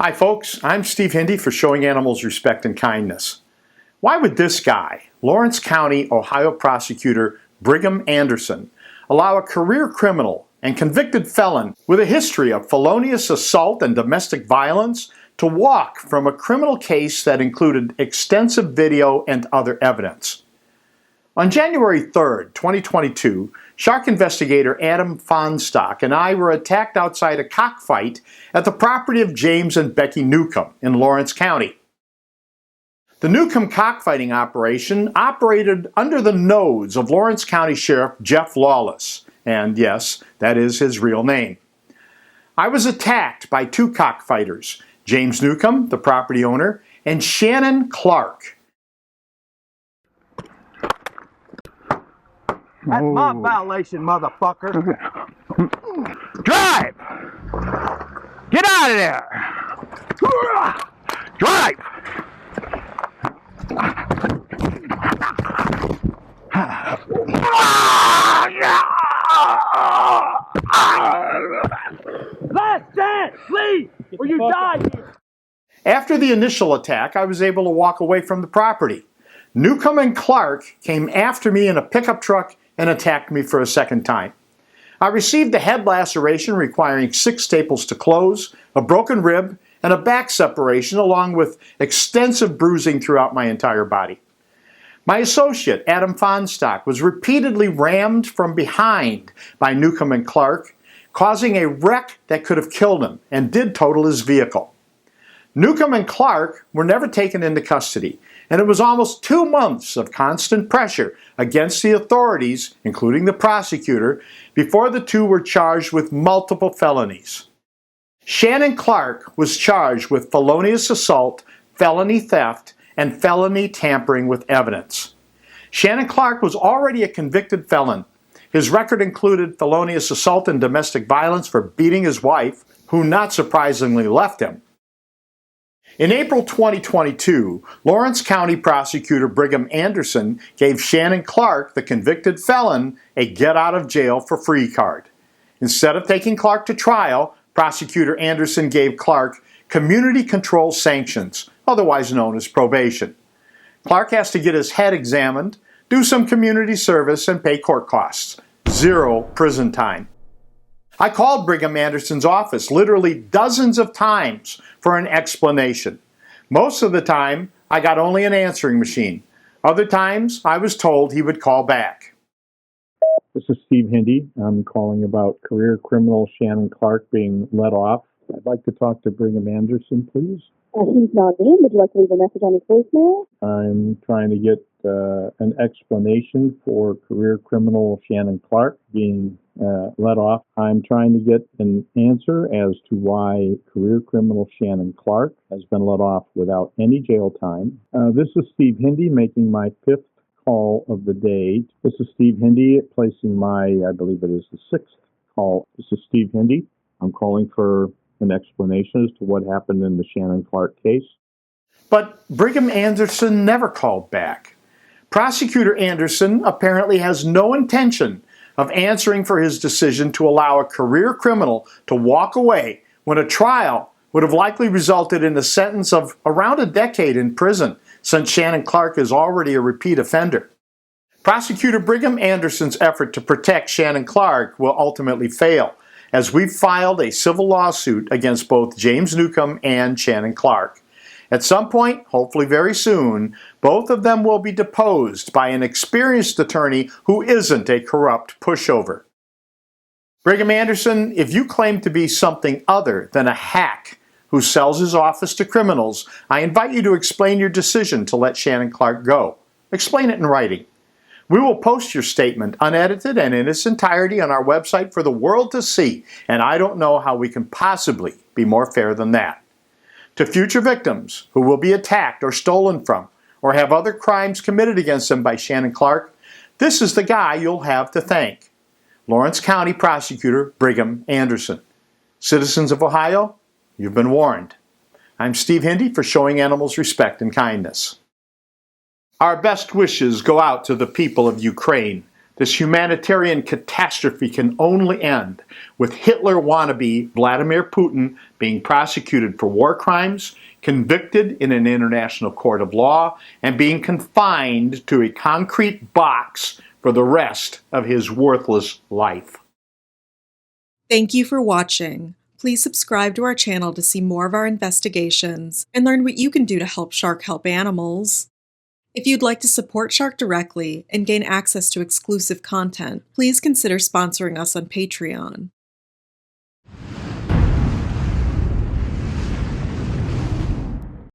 Hi folks, I'm Steve Hindy for Showing Animals Respect and Kindness. Why would this guy, Lawrence County, Ohio Prosecutor Brigham Anderson, allow a career criminal and convicted felon with a history of felonious assault and domestic violence to walk from a criminal case that included extensive video and other evidence? On January 3rd, 2022, shark investigator Adam Fonstock and I were attacked outside a cockfight at the property of James and Becky Newcomb in Lawrence County. The Newcomb cockfighting operation operated under the nose of Lawrence County Sheriff Jeff Lawless, and yes, that is his real name. I was attacked by two cockfighters, James Newcomb, the property owner, and Shannon Clark. That's my violation, motherfucker. Drive! Get out of there! Drive! Last chance, please, or you die here. After the initial attack, I was able to walk away from the property. Newcomb and Clark came after me in a pickup truck and attacked me for a second time. I received a head laceration requiring 6 staples to close, a broken rib, and a back separation along with extensive bruising throughout my entire body. My associate, Adam Fonstock, was repeatedly rammed from behind by Newcomb and Clark, causing a wreck that could have killed him and did total his vehicle. Newcomb and Clark were never taken into custody, and it was almost 2 months of constant pressure against the authorities, including the prosecutor, before the two were charged with multiple felonies. Shannon Clark was charged with felonious assault, felony theft, and felony tampering with evidence. Shannon Clark was already a convicted felon. His record included felonious assault and domestic violence for beating his wife, who not surprisingly left him. In April 2022, Lawrence County Prosecutor Brigham Anderson gave Shannon Clark, the convicted felon, a get-out-of-jail-for-free card. Instead of taking Clark to trial, Prosecutor Anderson gave Clark community control sanctions, otherwise known as probation. Clark has to get his head examined, do some community service, and pay court costs. 0 prison time. I called Brigham Anderson's office literally dozens of times for an explanation. Most of the time, I got only an answering machine. Other times, I was told he would call back. This is Steve Hindy. I'm calling about career criminal Shannon Clark being let off. I'd like to talk to Brigham Anderson, please. He's not in. Would you like to leave a message on his voicemail? I'm trying to get an explanation for career criminal Shannon Clark being let off. I'm trying to get an answer as to why career criminal Shannon Clark has been let off without any jail time. This is Steve Hindy making my 5th call of the day. This is Steve Hindy placing I believe it is the 6th call. This is Steve Hindy. I'm calling for an explanation as to what happened in the Shannon Clark case. But Brigham Anderson never called back. Prosecutor Anderson apparently has no intention of answering for his decision to allow a career criminal to walk away when a trial would have likely resulted in a sentence of around a decade in prison, since Shannon Clark is already a repeat offender. Prosecutor Brigham Anderson's effort to protect Shannon Clark will ultimately fail, as we've filed a civil lawsuit against both James Newcomb and Shannon Clark. At some point, hopefully very soon, both of them will be deposed by an experienced attorney who isn't a corrupt pushover. Brigham Anderson, if you claim to be something other than a hack who sells his office to criminals, I invite you to explain your decision to let Shannon Clark go. Explain it in writing. We will post your statement unedited and in its entirety on our website for the world to see, and I don't know how we can possibly be more fair than that. To future victims who will be attacked or stolen from, or have other crimes committed against them by Shannon Clark, this is the guy you'll have to thank. Lawrence County Prosecutor Brigham Anderson. Citizens of Ohio, you've been warned. I'm Steve Hindy for Showing Animals Respect and Kindness. Our best wishes go out to the people of Ukraine, This humanitarian catastrophe can only end with Hitler wannabe Vladimir Putin being prosecuted for war crimes, convicted in an international court of law, and being confined to a concrete box for the rest of his worthless life. Thank you for watching. Please subscribe to our channel to see more of our investigations and learn what you can do to help Shark help animals. If you'd like to support Shark directly and gain access to exclusive content, please consider sponsoring us on Patreon.